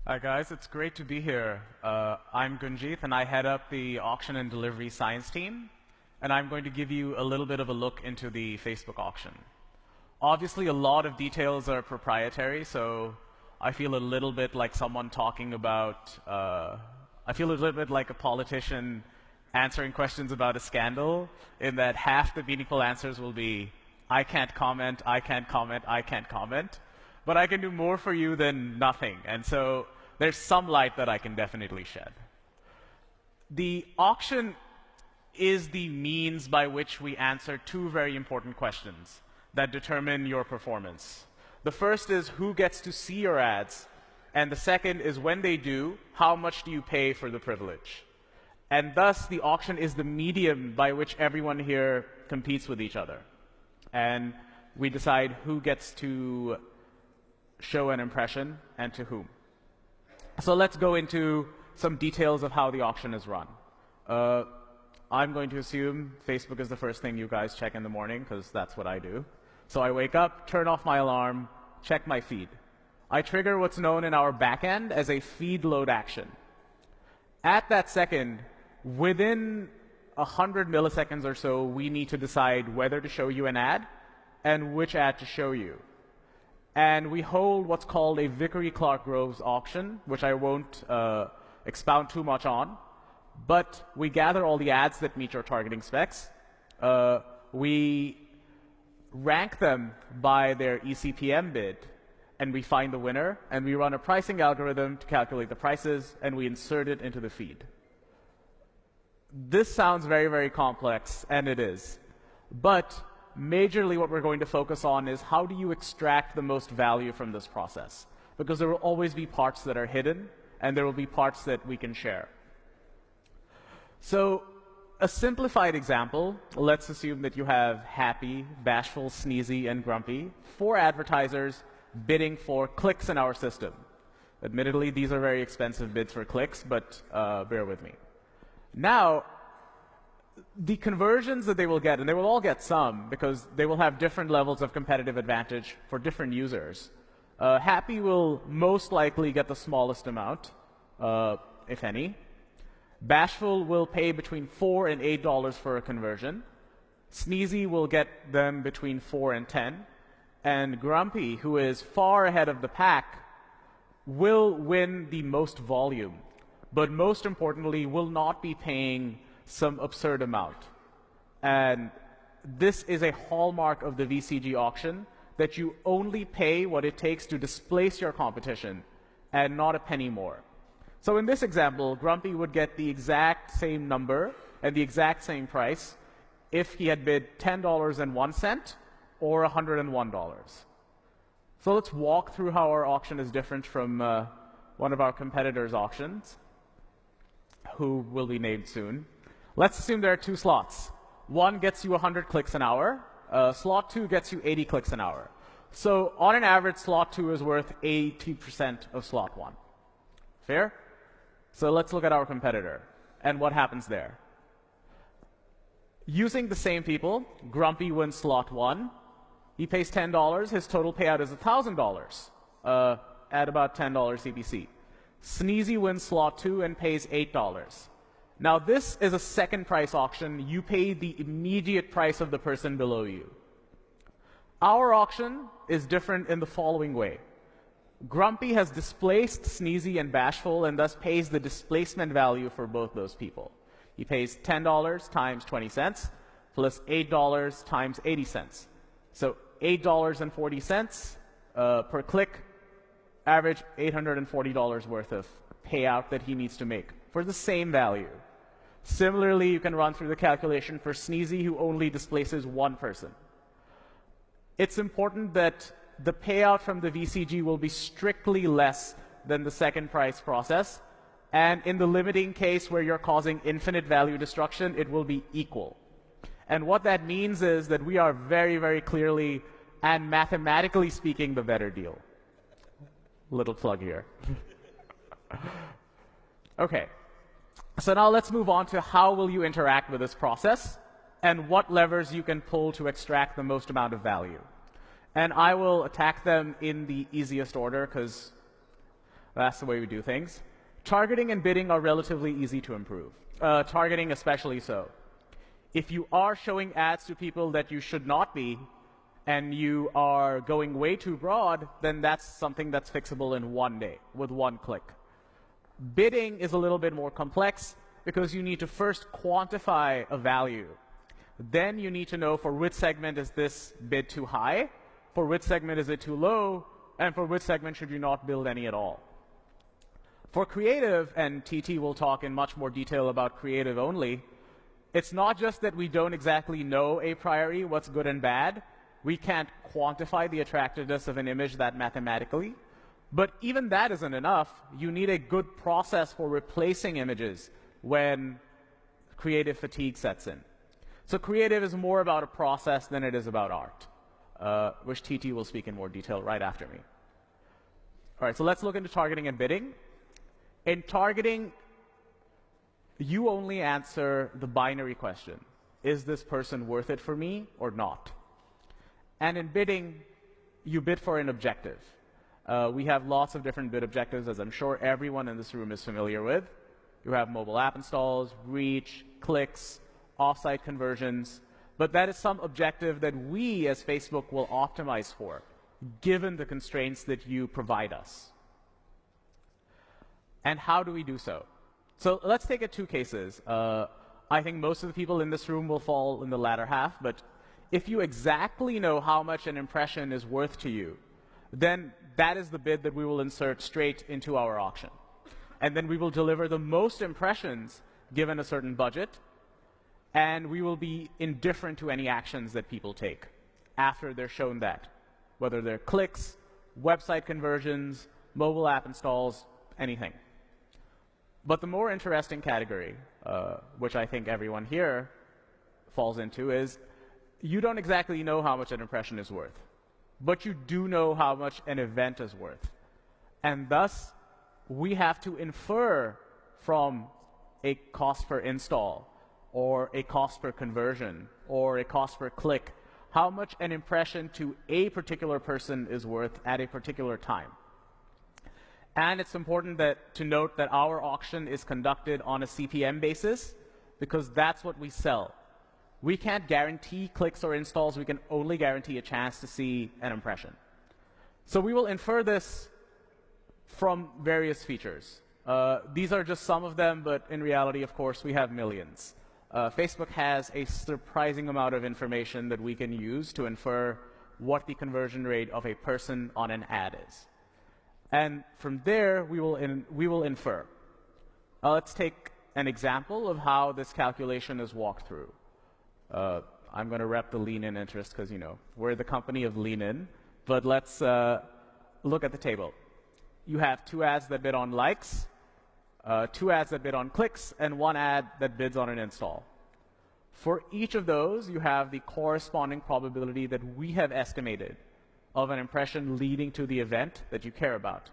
Hi guys, it's great to be here. I'm Gunjit and I head up the auction and delivery science team, and I'm going to give you a little bit of a look into the Facebook auction. Obviously a lot of details are proprietary, so I feel a little bit like someone talking about, I feel a little bit like a politician answering questions about a scandal, in that half the meaningful answers will be, I can't comment, I can't comment, I can't comment. But I can do more for you than nothing, and so there's some light that I can definitely shed. The auction is the means by which we answer two very important questions that determine your performance. The first is who gets to see your ads, and the second is when they do, how much do you pay for the privilege? And thus, the auction is the medium by which everyone here competes with each other. And we decide who gets to show an impression and to whom. So let's go into some details of how the auction is run. I'm going to assume Facebook is the first thing you guys check in the morning, because that's what I do. So I wake up, turn off my alarm, check my feed. I trigger what's known in our backend as a feed load action. At that second, within 100 milliseconds or so, we need to decide whether to show you an ad and which ad to show you. And we hold what's called a Vickery Clark Groves auction, which I won't expound too much on. But we gather all the ads that meet your targeting specs. We rank them by their eCPM bid, and we find the winner, and we run a pricing algorithm to calculate the prices, and we insert it into the feed. This sounds very, very complex, and it is. But majorly what we're going to focus on is how do you extract the most value from this process? Because there will always be parts that are hidden, and there will be parts that we can share. So a simplified example, let's assume that you have happy, bashful, sneezy, and grumpy, 4 advertisers bidding for clicks in our system. Admittedly, these are very expensive bids for clicks, but bear with me. Now, the conversions that they will get, and they will all get some, because they will have different levels of competitive advantage for different users. Happy will most likely get the smallest amount, if any. Bashful will pay between $4 and $8 for a conversion. Sneezy will get them between 4 and 10. And Grumpy, who is far ahead of the pack, will win the most volume, but most importantly, will not be paying some absurd amount. And this is a hallmark of the VCG auction, that you only pay what it takes to displace your competition and not a penny more. So in this example, Grumpy would get the exact same number and the exact same price if he had bid $10.01 or $101. So let's walk through how our auction is different from one of our competitors' auctions, who will be named soon. Let's assume there are 2 slots. One gets you 100 clicks an hour. Slot 2 gets you 80 clicks an hour. So on an average, slot 2 is worth 80% of slot 1. Fair? So let's look at our competitor and what happens there. Using the same people, Grumpy wins slot 1. He pays $10. His total payout is $1,000 at about $10 CPC. Sneezy wins slot 2 and pays $8. Now this is a second price auction. You pay the immediate price of the person below you. Our auction is different in the following way. Grumpy has displaced Sneezy and Bashful and thus pays the displacement value for both those people. He pays $10 times 20 cents plus $8 times 80 cents. So $8.40 per click, average $840 worth of payout that he needs to make for the same value. Similarly, you can run through the calculation for Sneezy, who only displaces 1 person. It's important that the payout from the VCG will be strictly less than the second price process. And in the limiting case where you're causing infinite value destruction, it will be equal. And what that means is that we are very, very clearly and mathematically speaking the better deal. Little plug here. Okay. So now let's move on to how will you interact with this process and what levers you can pull to extract the most amount of value. And I will attack them in the easiest order because that's the way we do things. Targeting and bidding are relatively easy to improve. Targeting especially so. If you are showing ads to people that you should not be, and you are going way too broad, then that's something that's fixable in one day with one click. Bidding is a little bit more complex because you need to first quantify a value. Then you need to know for which segment is this bid too high, for which segment is it too low, and for which segment should you not build any at all. For creative, and TT will talk in much more detail about creative only, it's not just that we don't exactly know a priori what's good and bad. We can't quantify the attractiveness of an image that mathematically. But even that isn't enough. You need a good process for replacing images when creative fatigue sets in. So creative is more about a process than it is about art, which TT will speak in more detail right after me. All right, so let's look into targeting and bidding. In targeting, you only answer the binary question. Is this person worth it for me or not? And in bidding, you bid for an objective. We have lots of different bid objectives, as I'm sure everyone in this room is familiar with. You have mobile app installs, reach, clicks, offsite conversions. But that is some objective that we as Facebook will optimize for, given the constraints that you provide us. And how do we do so? So let's take it two cases. I think most of the people in this room will fall in the latter half, but if you exactly know how much an impression is worth to you, then that is the bid that we will insert straight into our auction. And then we will deliver the most impressions given a certain budget, and we will be indifferent to any actions that people take after they're shown that, whether they're clicks, website conversions, mobile app installs, anything. But the more interesting category, which I think everyone here falls into, is you don't exactly know how much an impression is worth, but you do know how much an event is worth. And thus, we have to infer from a cost per install, or a cost per conversion, or a cost per click, how much an impression to a particular person is worth at a particular time. And it's important to note that our auction is conducted on a CPM basis because that's what we sell. We can't guarantee clicks or installs. We can only guarantee a chance to see an impression. So we will infer this from various features. These are just some of them, but in reality, of course, we have millions. Facebook has a surprising amount of information that we can use to infer what the conversion rate of a person on an ad is. And from there, we will infer. Let's take an example of how this calculation is walked through. I'm going to rep the lean-in interest because, you know, we're the company of lean-in. But let's look at the table. You have 2 ads that bid on likes, 2 ads that bid on clicks, and 1 ad that bids on an install. For each of those, you have the corresponding probability that we have estimated of an impression leading to the event that you care about.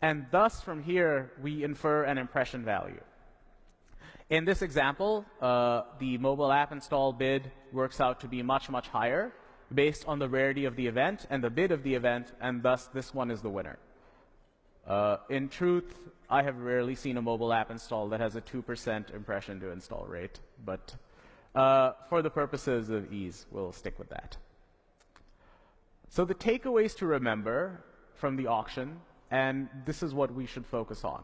And thus, from here, we infer an impression value. In this example, the mobile app install bid works out to be much, much higher based on the rarity of the event and the bid of the event, and thus this one is the winner. In truth, I have rarely seen a mobile app install that has a 2% impression to install rate, but for the purposes of ease, we'll stick with that. So the takeaways to remember from the auction, and this is what we should focus on,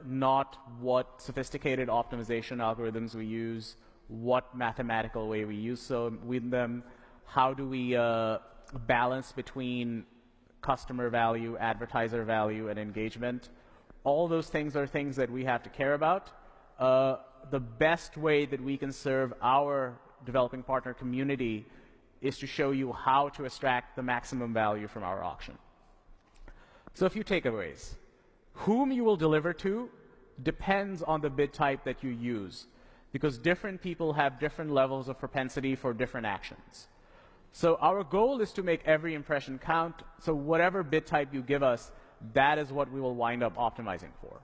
not what sophisticated optimization algorithms we use, what mathematical way we use them, how do we balance between customer value, advertiser value, and engagement. All those things are things that we have to care about. The best way that we can serve our developing partner community is to show you how to extract the maximum value from our auction. So a few takeaways. Whom you will deliver to depends on the bid type that you use, because different people have different levels of propensity for different actions. So our goal is to make every impression count, so whatever bid type you give us, that is what we will wind up optimizing for.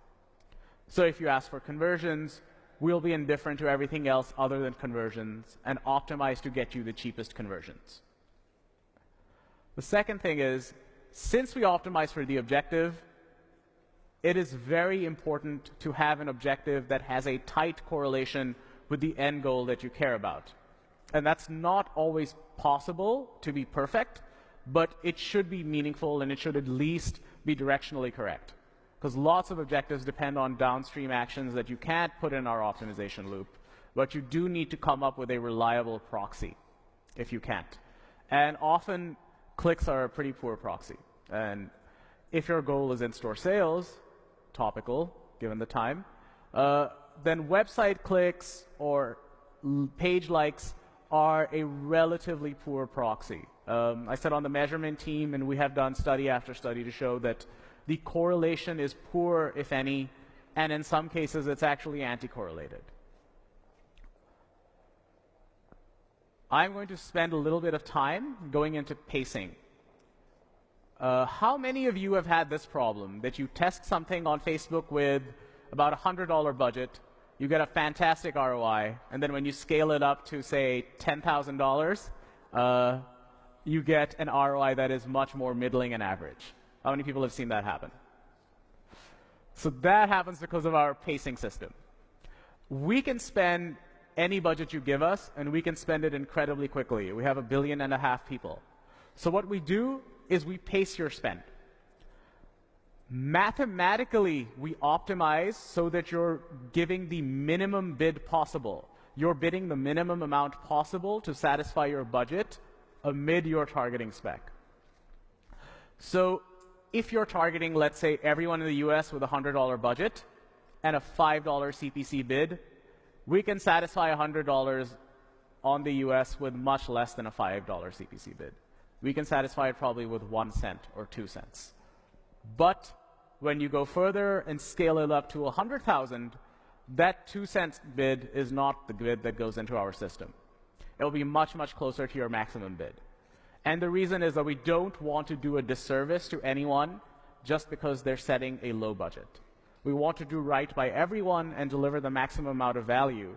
So if you ask for conversions, we'll be indifferent to everything else other than conversions and optimize to get you the cheapest conversions. The second thing is, since we optimize for the objective, it is very important to have an objective that has a tight correlation with the end goal that you care about. And that's not always possible to be perfect, but it should be meaningful and it should at least be directionally correct. Because lots of objectives depend on downstream actions that you can't put in our optimization loop, but you do need to come up with a reliable proxy if you can't. And often, clicks are a pretty poor proxy. And if your goal is in-store sales, topical, given the time, then website clicks or page likes are a relatively poor proxy. I said on the measurement team, and we have done study after study to show that the correlation is poor, if any, and in some cases it's actually anti-correlated. I'm going to spend a little bit of time going into pacing. How many of you have had this problem, that you test something on Facebook with about a $100 budget, you get a fantastic ROI, and then when you scale it up to, say, $10,000, you get an ROI that is much more middling and average? How many people have seen that happen? So that happens because of our pacing system. We can spend any budget you give us, and we can spend it incredibly quickly. We have 1.5 billion people. So what we do is we pace your spend. Mathematically, we optimize so that you're giving the minimum bid possible. You're bidding the minimum amount possible to satisfy your budget amid your targeting spec. So if you're targeting, let's say, everyone in the US with a $100 budget and a $5 CPC bid, we can satisfy $100 on the US with much less than a $5 CPC bid. We can satisfy it probably with 1 cent or 2 cents. But when you go further and scale it up to 100,000, that 2 cent bid is not the bid that goes into our system. It will be much, much closer to your maximum bid. And the reason is that we don't want to do a disservice to anyone just because they're setting a low budget. We want to do right by everyone and deliver the maximum amount of value.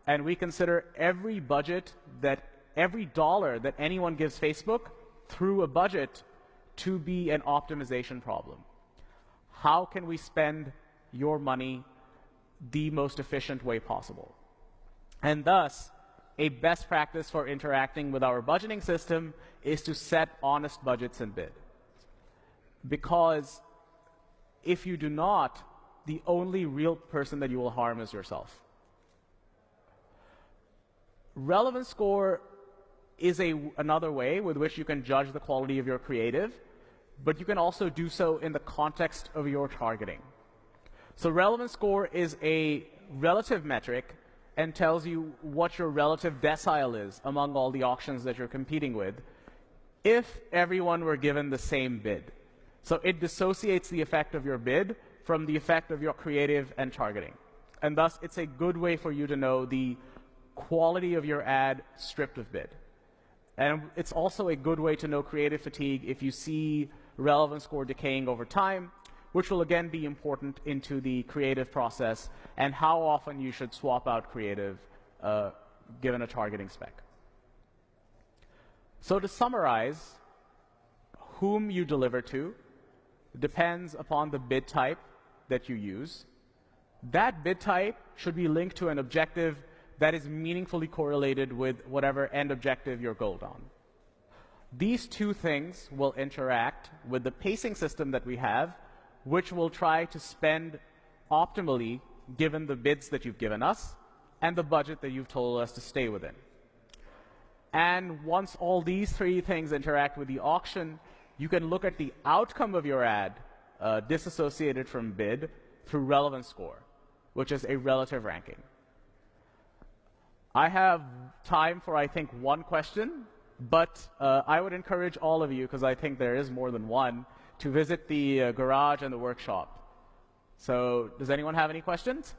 And we consider every budget, every dollar that anyone gives Facebook through a budget to be an optimization problem. How can we spend your money the most efficient way possible? And thus, a best practice for interacting with our budgeting system is to set honest budgets and bid. Because if you do not, the only real person that you will harm is yourself. Relevance score is another way with which you can judge the quality of your creative, but you can also do so in the context of your targeting. So relevance score is a relative metric and tells you what your relative decile is among all the auctions that you're competing with if everyone were given the same bid. So it dissociates the effect of your bid from the effect of your creative and targeting. And thus, it's a good way for you to know the quality of your ad stripped of bid. And it's also a good way to know creative fatigue if you see relevance score decaying over time, which will again be important into the creative process and how often you should swap out creative given a targeting spec. So to summarize, whom you deliver to depends upon the bid type that you use. That bid type should be linked to an objective that is meaningfully correlated with whatever end objective you're goaled on. These two things will interact with the pacing system that we have, which will try to spend optimally given the bids that you've given us and the budget that you've told us to stay within. And once all these three things interact with the auction, you can look at the outcome of your ad disassociated from bid through relevance score, which is a relative ranking. I have time for, I think, one question, but I would encourage all of you, because I think there is more than one, to visit the garage and the workshop. So does anyone have any questions?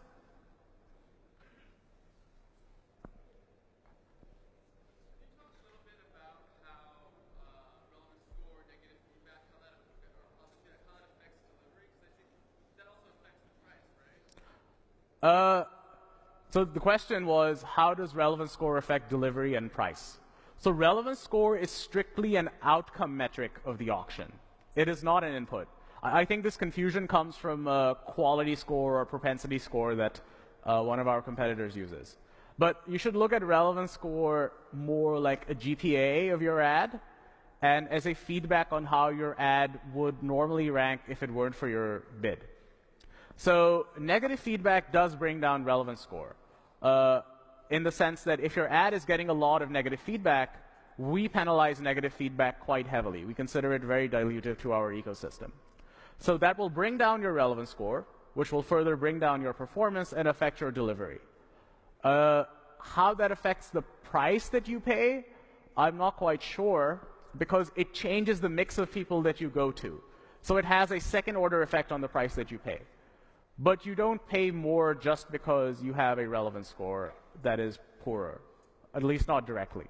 So the question was, how does relevance score affect delivery and price? So relevance score is strictly an outcome metric of the auction. It is not an input. I think this confusion comes from a quality score or propensity score that one of our competitors uses. But you should look at relevance score more like a GPA of your ad, and as a feedback on how your ad would normally rank if it weren't for your bid. So negative feedback does bring down relevance score, in the sense that if your ad is getting a lot of negative feedback, we penalize negative feedback quite heavily. We consider it very dilutive to our ecosystem. So that will bring down your relevance score, which will further bring down your performance and affect your delivery. How that affects the price that you pay, I'm not quite sure, because it changes the mix of people that you go to. So it has a second order effect on the price that you pay. But you don't pay more just because you have a relevance score that is poorer, at least not directly.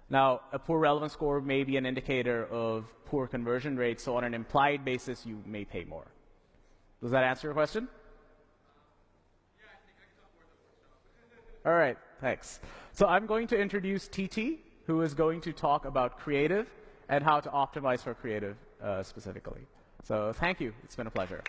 Now, a poor relevance score may be an indicator of poor conversion rates, so on an implied basis, you may pay more. Does that answer your question? Yeah, I think I can talk more about. All right, thanks. So I'm going to introduce TT, who is going to talk about creative and how to optimize for creative specifically. So thank you. It's been a pleasure.